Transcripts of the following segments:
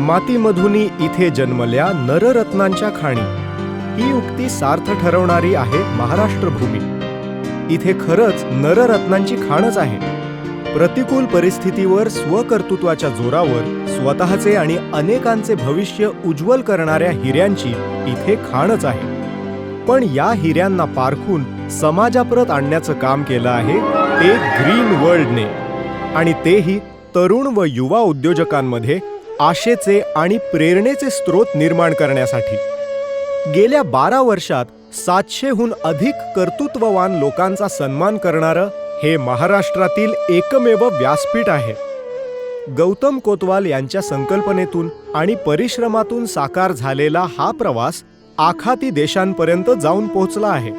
मातीमधुनी इथे जन्मल्या नररत्नांच्या खाणी, ही उक्ती सार्थ ठरवणारी आहे महाराष्ट्र भूमी. इथे खरंच नररत्नांची खाणच आहे. प्रतिकूल परिस्थितीवर स्वकर्तृत्वाच्या जोरावर स्वतःचे आणि अनेकांचे भविष्य उज्ज्वल करणाऱ्या हिऱ्यांची इथे खाणच आहे. पण या हिऱ्यांना पारखून समाजाप्रत आणण्याचं काम केलं आहे ते ग्रीन वर्ल्डने, आणि तेही तरुण व युवा उद्योजकांमध्ये आशेचे आणि प्रेरणेचे स्रोत निर्माण करण्यासाठी. गेल्या 12 वर्षात 700हून अधिक कर्तृत्ववान लोकांचा सन्मान करणारं हे महाराष्ट्रातील एकमेव व्यासपीठ आहे. गौतम कोतवाल यांच्या संकल्पनेतून आणि परिश्रमातून साकार झालेला हा प्रवास आखाती देशांपर्यंत जाऊन पोहोचला आहे.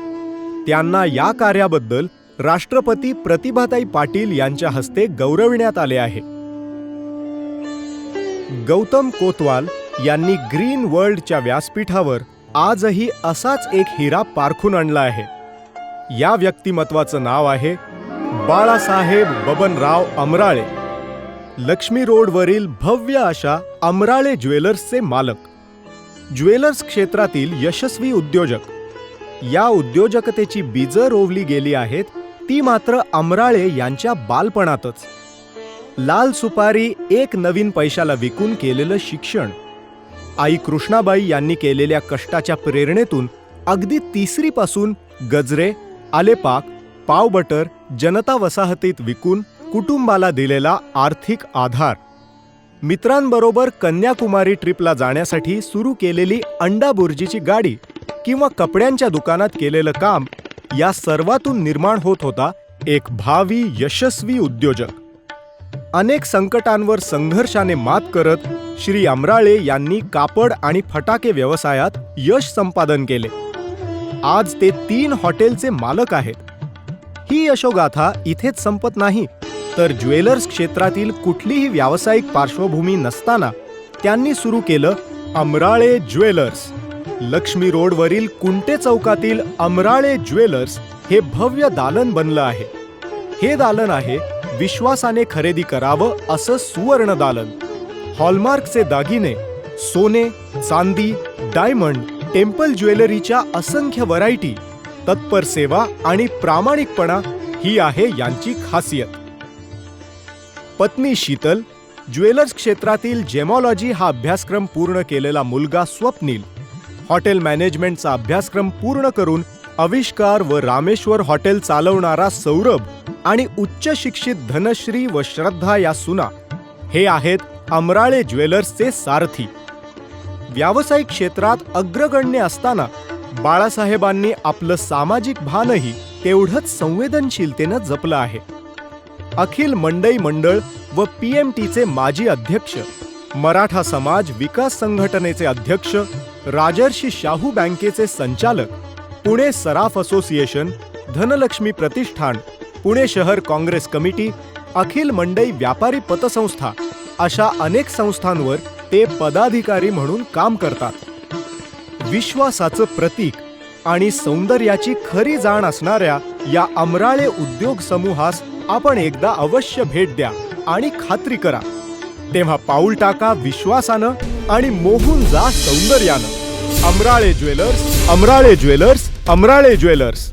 त्यांना या कार्याबद्दल राष्ट्रपती प्रतिभाताई पाटील यांच्या हस्ते गौरविण्यात आले आहे. गौतम कोतवाल यांनी ग्रीन वर्ल्डच्या व्यासपीठावर आजही असाच एक हिरा पारखून आणला आहे. या व्यक्तिमत्वाचं नाव आहे बाळासाहेब बबनराव अमराळे, लक्ष्मी रोडवरील भव्य अशा अमराळे ज्वेलर्सचे मालक. ज्वेलर्स क्षेत्रातील यशस्वी उद्योजक. या उद्योजकतेची बीजं रोवली गेली आहेत ती मात्र अमराळे यांच्या बालपणातच. लाल सुपारी एक नवीन पैशाला विकून केलेलं शिक्षण, आई कृष्णाबाई यांनी केलेल्या कष्टाच्या प्रेरणेतून अगदी 3री पासून गजरे, आलेपाक, पाव बटर जनता वसाहतीत विकून कुटुंबाला दिलेला आर्थिक आधार, मित्रांबरोबर कन्याकुमारी ट्रिपला जाण्यासाठी सुरू केलेली अंडा बुर्जीची गाडी किंवा कपड्यांच्या दुकानात केलेलं काम, या सर्वातून निर्माण होत होता एक भावी यशस्वी उद्योजक. अनेक संकटांवर संघर्षाने मात करत श्री अमराळे यांनी कापड आणि फटाके व्यवसायात यश संपादन केले. आज ते 3 हॉटेलचे मालक आहेत. ही यशोगाथा इथेच संपत नाही, तर ज्वेलर्स क्षेत्रातील कुठलीही व्यावसायिक पार्श्वभूमी नसताना त्यांनी सुरू केलं अमराळे ज्वेलर्स. लक्ष्मी रोडवरील कुंटे चौकातील अमराळे ज्वेलर्स हे भव्य दालन बनलं आहे. हे दालन आहे विश्वासाने खरेदी करावं असं सुवर्ण दालन. हॉलमार्कचे दागिने, सोने, चांदी, डायमंड, टेम्पल ज्वेलरीच्या असंख्य व्हरायटी, तत्पर सेवा आणि प्रामाणिकपणा ही आहे यांची खासियत. पत्नी शीतल, ज्वेलर्स क्षेत्रातील जेमॉलॉजी हा अभ्यासक्रम पूर्ण केलेला मुलगा स्वप्नील, हॉटेल मॅनेजमेंटचा अभ्यासक्रम पूर्ण करून आविष्कार व रामेश्वर हॉटेल चालवणारा सौरभ आणि उच्च शिक्षित धनश्री व श्रद्धा या सुना, हे आहेत अमराळे ज्वेलर्सचे सारथी. व्यावसायिक क्षेत्रात अग्रगण्य असताना बाळासाहेबांनी आपलं सामाजिक भानही तेवढंच संवेदनशीलतेनं जपलं आहे. अखिल मंडई मंडळ व PMTचे माजी अध्यक्ष, मराठा समाज विकास संघटनेचे अध्यक्ष, राजर्षी शाहू बँकेचे संचालक, पुणे सराफ असोसिएशन, धनलक्ष्मी प्रतिष्ठान, पुणे शहर काँग्रेस कमिटी, अखिल मंडई व्यापारी पतसंस्था अशा अनेक संस्थांवर ते पदाधिकारी म्हणून काम करतात. विश्वासाचं प्रतीक आणि सौंदर्याची खरी जाण असणाऱ्या या अमराळे उद्योग समूहास आपण एकदा अवश्य भेट द्या आणि खात्री करा. तेव्हा पाऊल टाका विश्वासानं आणि मोहून जा सौंदर्यानं. Amrale jewellers, Amrale jewellers, Amrale jewellers.